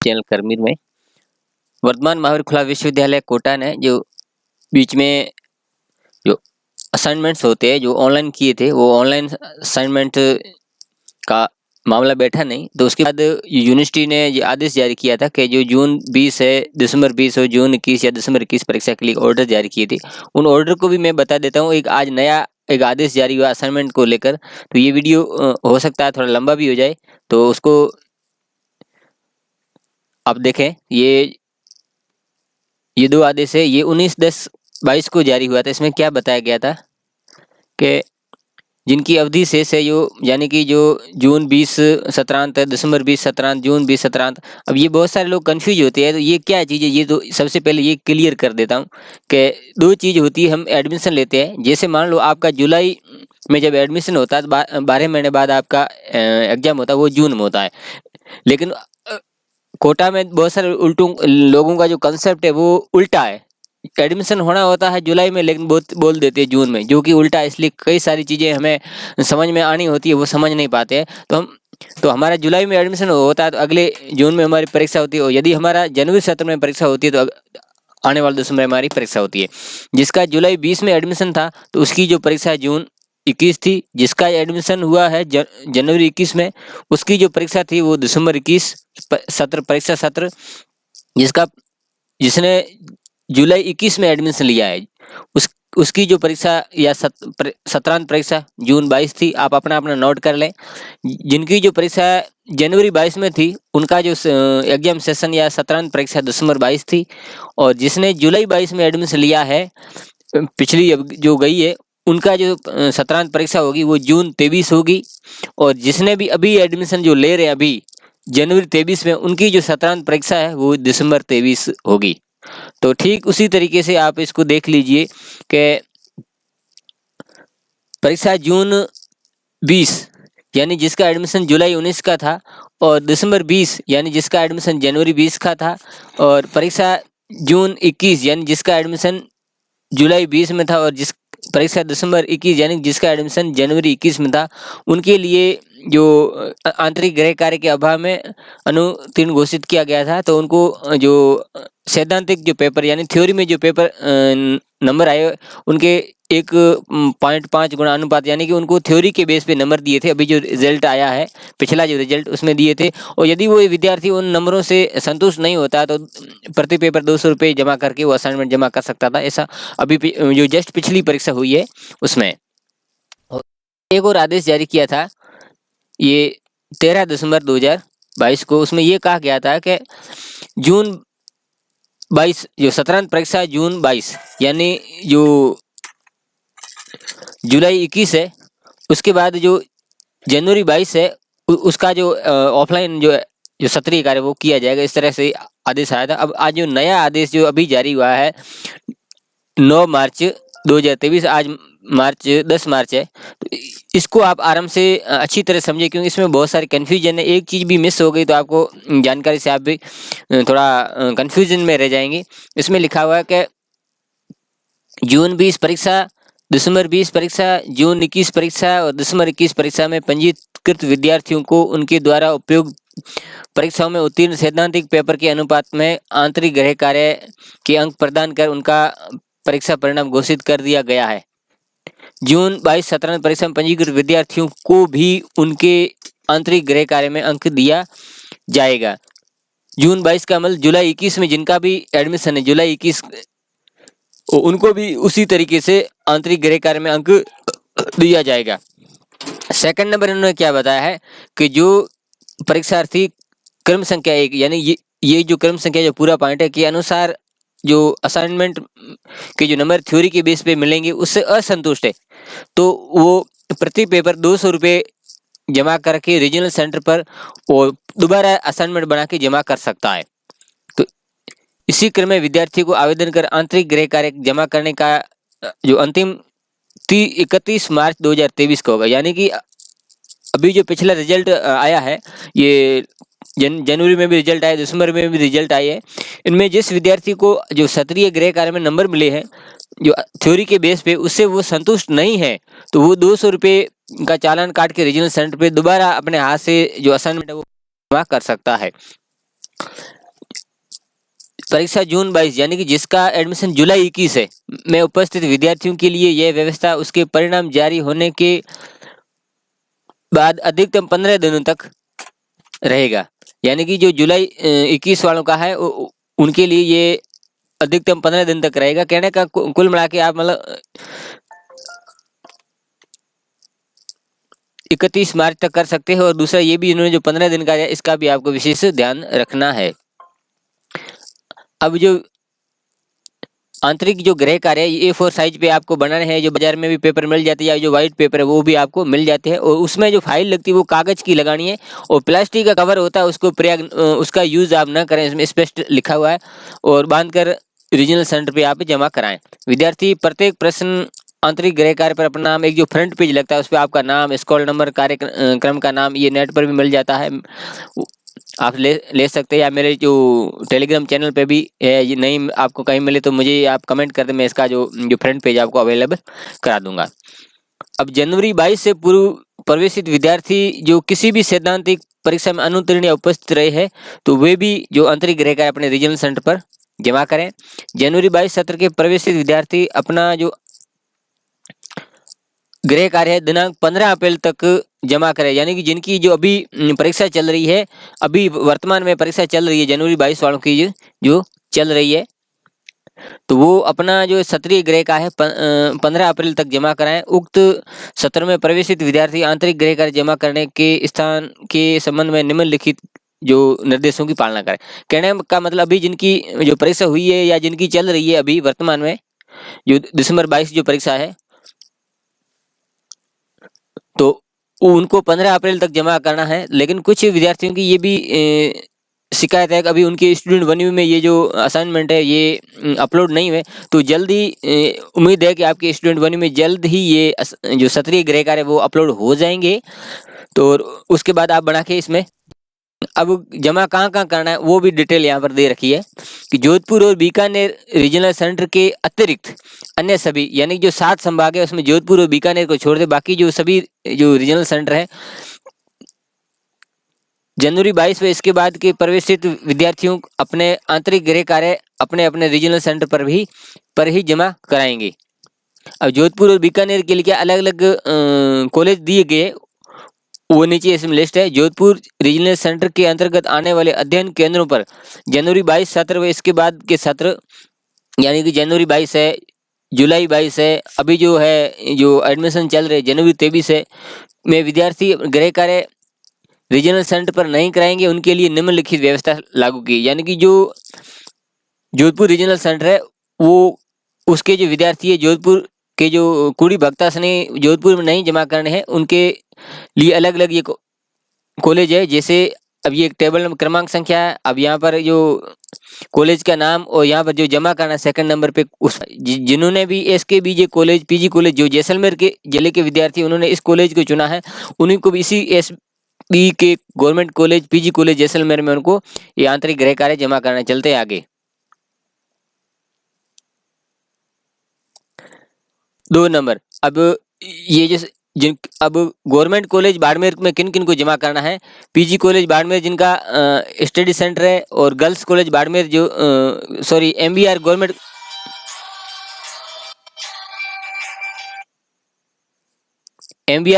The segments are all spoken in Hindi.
चैनल करमीर में वर्तमान महावीर खुला विश्वविद्यालय कोटा ने जो बीच में जो असाइनमेंट्स होते हैं जो ऑनलाइन किए थे, वो ऑनलाइन असाइनमेंट का मामला बैठा नहीं, तो उसके बाद यूनिवर्सिटी ने ये आदेश जारी किया था कि जो जून 20 है, दिसंबर 20 और जून 21 या दिसंबर 21 परीक्षा के लिए ऑर्डर जारी किए थे। उन ऑर्डर को भी मैं बता देता हूँ। एक आज नया एक आदेश जारी हुआ असाइनमेंट को लेकर, तो ये वीडियो हो सकता है थोड़ा लंबा भी हो जाए, तो उसको आप देखें। ये दो आदेश है, ये 19/10/22 को जारी हुआ था। इसमें क्या बताया गया था कि जिनकी अवधि शेष है, जो यानी कि जो जून 20 सत्रांत है, दिसंबर 20 सत्रांत, जून 20 सत्रांत। अब ये बहुत सारे लोग कंफ्यूज होते हैं, तो ये क्या चीज़ है, ये तो सबसे पहले ये क्लियर कर देता हूँ कि दो चीज़ होती है। हम एडमिशन लेते हैं, जैसे मान लो आपका जुलाई में जब एडमिशन होता है, 12 महीने बाद आपका एग्जाम होता है, वो जून में होता है। लेकिन कोटा में बहुत सारे लोगों का जो कंसेप्ट है वो उल्टा है। एडमिशन होना होता है जुलाई में, लेकिन बहुत बोल देते हैं जून में, जो कि उल्टा है। इसलिए कई सारी चीज़ें हमें समझ में आनी होती है, वो समझ नहीं पाते हैं। तो हमारा जुलाई में एडमिशन होता है, तो अगले जून में हमारी परीक्षा होती है। और यदि हमारा जनवरी सत्र में परीक्षा होती है, तो आने वाले दिसंबर में हमारी परीक्षा होती है। जिसका जुलाई 20 में एडमिशन था, तो उसकी जो परीक्षा जून 21 थी। जिसका एडमिशन हुआ है जनवरी 21 में, उसकी जो परीक्षा थी वो दिसंबर 21 परीक्षा सत्र। जिसने जुलाई 21 में एडमिशन लिया है, उसकी जो परीक्षा या सत्रांत परीक्षा जून 22 थी। आप अपना नोट कर लें। जिनकी जो परीक्षा जनवरी 22 में थी, उनका जो एग्जाम सेशन या सत्रांत परीक्षा दिसंबर 22 थी। और जिसने जुलाई 22 में एडमिशन लिया है, पिछली जो गई है, उनका जो सत्रांत परीक्षा होगी वो जून 23 होगी। और जिसने भी अभी एडमिशन जो ले रहे हैं अभी जनवरी 23 में, उनकी जो सत्रांत परीक्षा है वो दिसंबर 23 होगी। तो ठीक उसी तरीके से आप इसको देख लीजिए कि परीक्षा जून 20 यानी जिसका एडमिशन जुलाई 19 का था, और दिसंबर 20 यानी जिसका एडमिशन जनवरी 20 का था, और परीक्षा जून 21 यानी जिसका एडमिशन जुलाई 20 में था, और जिस परीक्षा दिसंबर 21 यानी जिसका एडमिशन जनवरी 21 में था, उनके लिए जो आंतरिक गृह कार्य के अभाव में अनुत्तीर्ण घोषित किया गया था। तो उनको जो सैद्धांतिक जो पेपर यानी थ्योरी में जो पेपर नंबर आए, उनके 1.5 गुना अनुपात, यानी कि उनको थ्योरी के बेस पे नंबर दिए थे। अभी जो रिजल्ट आया है, पिछला जो रिजल्ट, उसमें दिए थे। और यदि वो विद्यार्थी उन नंबरों से संतुष्ट नहीं होता, तो प्रति पेपर 200 रुपये जमा करके वो असाइनमेंट जमा कर सकता था। ऐसा अभी जो जस्ट पिछली परीक्षा हुई है उसमें। एक और आदेश जारी किया था, ये 13 दिसंबर 2022 को। उसमें ये कहा गया था कि जून 22 जो सत्रांत परीक्षा जून 22 यानी जो जुलाई 21 है, उसके बाद जो जनवरी 22 है, उसका जो ऑफलाइन जो सत्रीय कार्य वो किया जाएगा। इस तरह से आदेश आया था। अब आज जो नया आदेश जो अभी जारी हुआ है 9 मार्च 2023, आज 10 मार्च है, तो इसको आप आराम से अच्छी तरह समझिए, क्योंकि इसमें बहुत सारी कन्फ्यूजन है। एक चीज़ भी मिस हो गई तो आपको जानकारी से आप भी थोड़ा कन्फ्यूजन में रह जाएंगे। इसमें लिखा हुआ है कि जून 20 परीक्षा, दिसंबर 20 परीक्षा, जून 21 परीक्षा और दिसंबर 21 परीक्षा में पंजीकृत विद्यार्थियों को उनके द्वारा उपयुक्त परीक्षाओं में उत्तीर्ण सैद्धांतिक पेपर के अनुपात में आंतरिक गृह कार्य के अंक प्रदान कर उनका परीक्षा परिणाम घोषित कर दिया गया है। जून 22 सत्रांत परीक्षा में पंजीकृत विद्यार्थियों को भी उनके आंतरिक गृह कार्य में अंक दिया जाएगा। जून 22 का अमल जुलाई 21 में जिनका भी एडमिशन है, जुलाई 21 उनको भी उसी तरीके से आंतरिक गृह कार्य में अंक दिया जाएगा। सेकंड नंबर इन्होंने क्या बताया है कि जो परीक्षार्थी क्रम संख्या 1 यानी ये जो क्रम संख्या जो पूरा पॉइंट है के अनुसार जो असाइनमेंट के जो नंबर थ्योरी के बेस पे मिलेंगे उससे असंतुष्ट है, तो वो प्रति पेपर 200 रुपये जमा करके रीजनल सेंटर पर और दोबारा असाइनमेंट बना के जमा कर सकता है। तो इसी क्रम में विद्यार्थी को आवेदन कर आंतरिक गृह कार्य जमा करने का जो अंतिम 31 मार्च 2023 को होगा। यानी कि अभी जो पिछला रिजल्ट आया है, ये जनवरी में भी रिजल्ट आया, दिसंबर में भी रिजल्ट आए हैं। इनमें जिस विद्यार्थी को जो सत्रीय गृह कार्य में नंबर मिले हैं जो थ्योरी के बेस पे, उससे वो संतुष्ट नहीं है, तो वो 200 रुपये का चालान काट के रीजनल सेंटर पे दोबारा अपने हाथ से जो असाइनमेंट है वो जमा कर सकता है। परीक्षा जून 22 यानी कि जिसका एडमिशन जुलाई 21 है में उपस्थित विद्यार्थियों के लिए यह व्यवस्था उसके परिणाम जारी होने के बाद अधिकतम 15 दिनों तक रहेगा। यानी कि जो जुलाई 21 वालों का है उनके लिए ये अधिकतम 15 दिन तक रहेगा। कहने का कुल मिला के आप मतलब 31 मार्च तक कर सकते हैं। और दूसरा ये भी इन्होंने जो 15 दिन का है इसका भी आपको विशेष ध्यान रखना है। अब जो आंतरिक जो गृह कार्य है A4 साइज पे आपको बनाने हैं। जो बाजार में भी पेपर मिल जाते हैं या जो व्हाइट पेपर है वो भी आपको मिल जाते हैं। और उसमें जो फाइल लगती है वो कागज की लगानी है और प्लास्टिक का कवर होता है उसको उसका यूज आप ना करें, इसमें स्पष्ट लिखा हुआ है। और बांधकर रीजनल सेंटर पे आप जमा कराएं। विद्यार्थी प्रत्येक प्रश्न आंतरिक गृह कार्य पर अपना नाम, एक जो फ्रंट पेज लगता है उस पर आपका नाम, स्कूल नंबर, कार्यक्रम का नाम, ये नेट पर भी मिल जाता है, आप ले सकते हैं। या मेरे जो टेलीग्राम चैनल पे भी है। ये नहीं आपको कहीं मिले तो मुझे आप कमेंट कर दें, मैं इसका जो फ्रंट पेज आपको अवेलेबल करा दूंगा। अब जनवरी 22 से पूर्व प्रवेशित विद्यार्थी जो किसी भी सैद्धांतिक परीक्षा में अनुत्तीर्ण या उपस्थित रहे हैं तो वे भी जो आंतरिक गृह कार्य अपने रीजनल सेंटर पर जमा करें। जनवरी 22 सत्र के प्रवेशित विद्यार्थी अपना जो गृह कार्य है दिनांक 15 अप्रैल तक जमा करें। यानी कि जिनकी जो अभी परीक्षा चल रही है, अभी वर्तमान में परीक्षा चल रही है जनवरी 22 वालों की जो चल रही है, तो वो अपना जो सत्रीय गृह का है 15 अप्रैल तक जमा कराएं। उक्त सत्र में प्रवेशित विद्यार्थी आंतरिक गृह कार्य जमा करने के स्थान के संबंध में निम्नलिखित जो निर्देशों की पालना करें। कहने का मतलब अभी जिनकी जो परीक्षा हुई है या जिनकी चल रही है अभी वर्तमान में जो दिसंबर 22 जो परीक्षा है तो उनको 15 अप्रैल तक जमा करना है। लेकिन कुछ विद्यार्थियों की ये भी शिकायत है कि अभी उनके स्टूडेंट वन में ये जो असाइनमेंट है ये अपलोड नहीं हुए, तो जल्द ही उम्मीद है कि आपके स्टूडेंट वन में जल्द ही ये जो सत्रीय गृह कार्य वो अपलोड हो जाएंगे। तो उसके बाद आप बना के इसमें अब जमा कहाँ करना है वो भी डिटेल यहाँ पर दे रखी है कि जोधपुर और बीकानेर रीजनल सेंटर के अतिरिक्त अन्य सभी, यानी जो 7 संभाग है उसमें जोधपुर और बीकानेर को छोड़ दे, बाकी जो सभी जो रीजनल सेंटर है जनवरी 22 में इसके बाद के प्रवेशित विद्यार्थियों अपने आंतरिक गृह कार्य अपने अपने रीजनल सेंटर पर ही जमा कराएंगे। अब जोधपुर और बीकानेर के लिए क्या अलग अलग कॉलेज दिए गए वो नीचे इसमें लिस्ट है। जोधपुर रीजनल सेंटर के अंतर्गत आने वाले अध्ययन केंद्रों पर जनवरी 22 सत्र व इसके बाद के सत्र, यानी कि जनवरी 22 है, जुलाई 22 है, अभी जो है जो एडमिशन चल रहे जनवरी 23 है में विद्यार्थी गृह कार्य रीजनल सेंटर पर नहीं कराएंगे, उनके लिए निम्नलिखित व्यवस्था लागू की। यानी कि जो जोधपुर रीजनल सेंटर है वो उसके जो विद्यार्थी है जोधपुर के जो कुड़ी भक्तासनी जोधपुर में नहीं जमा करने हैं उनके लिए अलग अलग ये कॉलेज है। जैसे अब ये टेबल नंबर क्रमांक संख्या है, अब यहाँ पर जो कॉलेज का नाम और यहाँ पर जो जमा करना सेकंड नंबर पे उस जिन्होंने भी SKBJ कॉलेज PG कॉलेज जो जैसलमेर के जिले के विद्यार्थी उन्होंने इस कॉलेज को चुना है, उन्हीं को भी इसी SB के government college PG college Jaisalmer में उनको ये आंतरिक गृह कार्य जमा करना। चलते आगे 2 नंबर। अब ये जो अब गवर्नमेंट कॉलेज बाड़मेर में किन किन को जमा करना है, PG कॉलेज बाड़मेर जिनका स्टडी सेंटर है और गर्ल्स कॉलेज बाड़मेर जो sorry MBR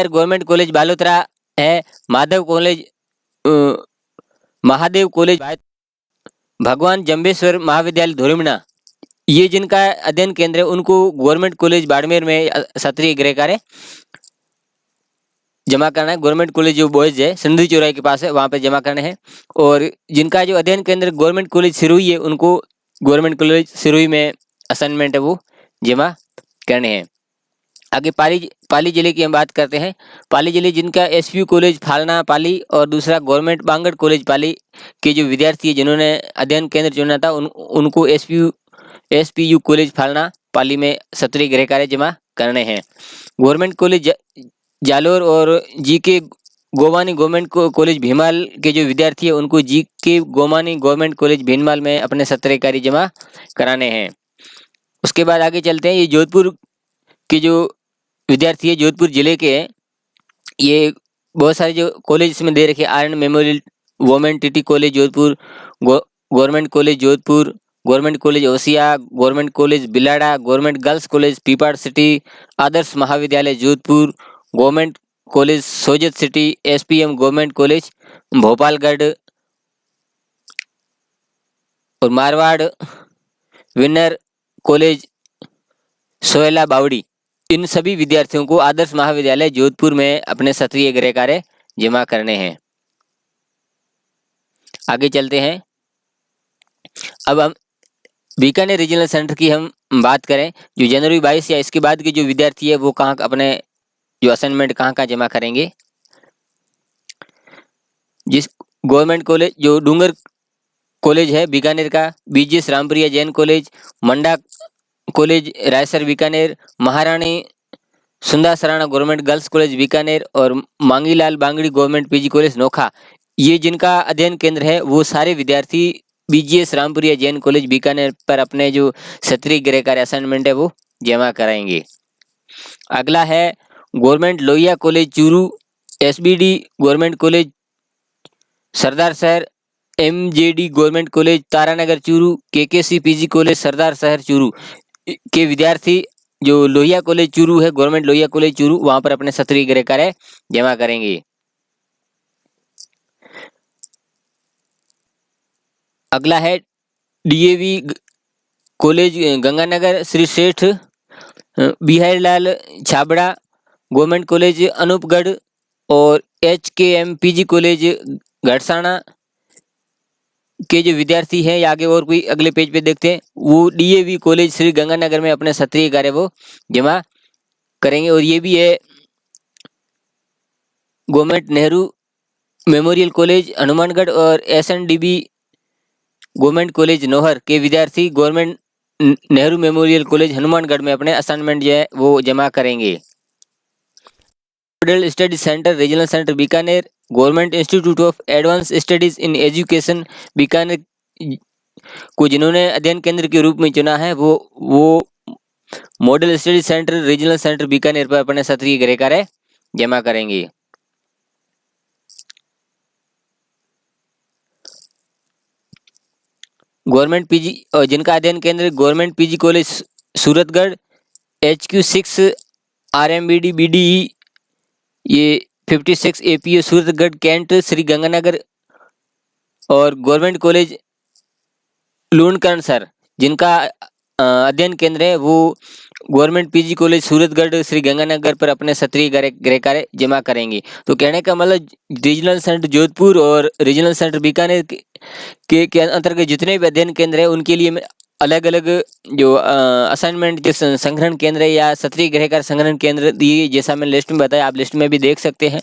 government college Balotra है, महादेव कॉलेज भगवान जम्बेश्वर महाविद्यालय धोरीमना, ये जिनका अध्ययन केंद्र है उनको गवर्नमेंट कॉलेज बाड़मेर में सत्रीय गृह कार्य जमा करना है। गवर्नमेंट कॉलेज जो बॉयज है सिंधी चौराहे के पास है वहाँ पे जमा करने हैं। और जिनका जो अध्ययन केंद्र गवर्नमेंट कॉलेज सिरोही है उनको गवर्नमेंट कॉलेज सिरोही में असाइनमेंट है वो जमा करने हैं। आगे पाली जिले की हम बात करते हैं। पाली जिले जिनका SPU कॉलेज फालना पाली और दूसरा गवर्नमेंट बांगड़ कॉलेज पाली के जो विद्यार्थी है जिन्होंने अध्ययन केंद्र चुना था उनको SPU कॉलेज फालना पाली में सत्रीय गृह कार्य जमा करने हैं। गवर्नमेंट कॉलेज जालोर और GK गोमानी गवर्नमेंट कॉलेज भीमाल के जो विद्यार्थी है उनको GK गोमानी गवर्नमेंट कॉलेज भीमाल में अपने सत्रीय कार्य जमा कराने हैं। उसके बाद आगे चलते हैं। ये जोधपुर के जो विद्यार्थी है जोधपुर जिले के हैं, ये बहुत सारे जो कॉलेज इसमें दे रखे Aryan memorial women TT college Jodhpur, government college Jodhpur, government college Osian, government college Bilara, government girls college Pipar city, Adarsh Mahavidyalaya Jodhpur, government college Sojat city, SPM government college Bhopalgarh और मारवाड़ विनर कॉलेज सोहेला बावड़ी। इन सभी विद्यार्थियों को आदर्श महाविद्यालय जोधपुर में अपने सत्रीय गृह कार्य जमा करने हैं। आगे चलते हैं। अब हम बीकानेर रीजनल सेंटर की हम बात करें, जो जनवरी 22 या इसके बाद के जो विद्यार्थी है वो कहाँ अपने जो असाइनमेंट कहाँ जमा करेंगे। जिस गवर्नमेंट कॉलेज जो डूंगर कॉलेज है बीकानेर का, BGS Rampriya Jain college, Manda college Raisar Bikaner, Maharani Sundar Sarana government girls college Bikaner और Mangilal Bangdi government PG college Nokha, ये जिनका अध्ययन केंद्र है वो सारे विद्यार्थी बीजीएस रामप्रिया जैन कॉलेज बीकानेर पर अपने जो सत्रीय गृह कार्य असाइनमेंट है वो जमा कराएंगे। अगला है government Lohia college Churu, SBD government college Sardarshahar, MJD government college Taranagar Churu, KKC PG college Sardarshahar Churu के विद्यार्थी जो लोहिया कॉलेज चूरू है, गवर्नमेंट लोहिया कॉलेज चूरू, वहां पर अपने सत्रीय गृह कार्य जमा करेंगे। अगला है DAV college Ganganagar Shri Seth Biharilal Chhabra government college Anupgarh और एचकेएम पीजी कॉलेज घड़साना के जो विद्यार्थी हैं, या आगे और कोई अगले पेज पे देखते हैं, वो डीएवी कॉलेज श्री गंगानगर में अपने सत्रीय कार्य वो जमा करेंगे। और ये भी है government Nehru memorial college Hanumangarh और एसएनडीबी गवर्नमेंट कॉलेज नौहर के विद्यार्थी government Nehru memorial college Hanumangarh में अपने असाइनमेंट जो है वो जमा करेंगे। Model study centre regional centre Bikaner, government institute of advance studies in education Bikaner को जिन्होंने अध्ययन केंद्र के रूप में चुना है वो model study centre regional centre Bikaner पर अपने सत्रीय गृह कार्य जमा करेंगे। गवर्नमेंट पीजी और जिनका अध्ययन केंद्र government PG college Suratgarh, HQ6 RMBD BDE ये 56 APO सूरतगढ़ कैंट श्री गंगानगर और गवर्नमेंट कॉलेज लूणकरण सर जिनका अध्ययन केंद्र है वो government PG college Suratgarh Shri Ganganagar पर अपने सत्रीय गृह कार्य जमा करेंगे। तो कहने का मतलब रीजनल सेंटर जोधपुर और रीजनल सेंटर बीकानेर के अंतर्गत जितने भी अध्ययन केंद्र है उनके लिए अलग अलग जो असाइनमेंट जो संग्रहण केंद्र है या सत्रीय गृह कार्य संग्रहण केंद्र दिए, जैसा मैंने लिस्ट में बताया, आप लिस्ट में भी देख सकते हैं।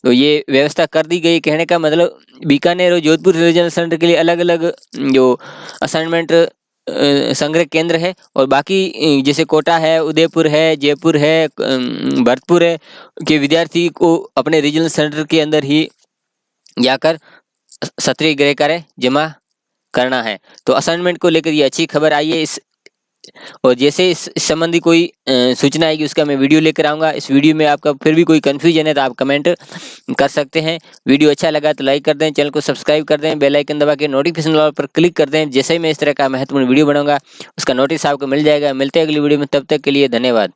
तो ये व्यवस्था कर दी गई। कहने का मतलब बीकानेर और जोधपुर रीजनल सेंटर के लिए अलग अलग जो असाइनमेंट संग्रह केंद्र है, और बाकी जैसे कोटा है, उदयपुर है, जयपुर है, भरतपुर है के विद्यार्थी को अपने रीजनल सेंटर के अंदर ही जाकर सत्रीय गृह कार्य जमा करना है। तो असाइनमेंट को लेकर ये अच्छी खबर आई है। इस और जैसे इस संबंधी कोई सूचना आएगी उसका मैं वीडियो लेकर आऊँगा। इस वीडियो में आपका फिर भी कोई कन्फ्यूजन है तो आप कमेंट कर सकते हैं। वीडियो अच्छा लगा तो लाइक कर दें, चैनल को सब्सक्राइब कर दें, बेल आइकन दबा के नोटिफिकेशन वाले पर क्लिक कर दें। जैसे ही मैं इस तरह का महत्वपूर्ण वीडियो बनाऊंगा उसका नोटिस आपको मिल जाएगा। मिलते हैं अगली वीडियो में, तब तक के लिए धन्यवाद।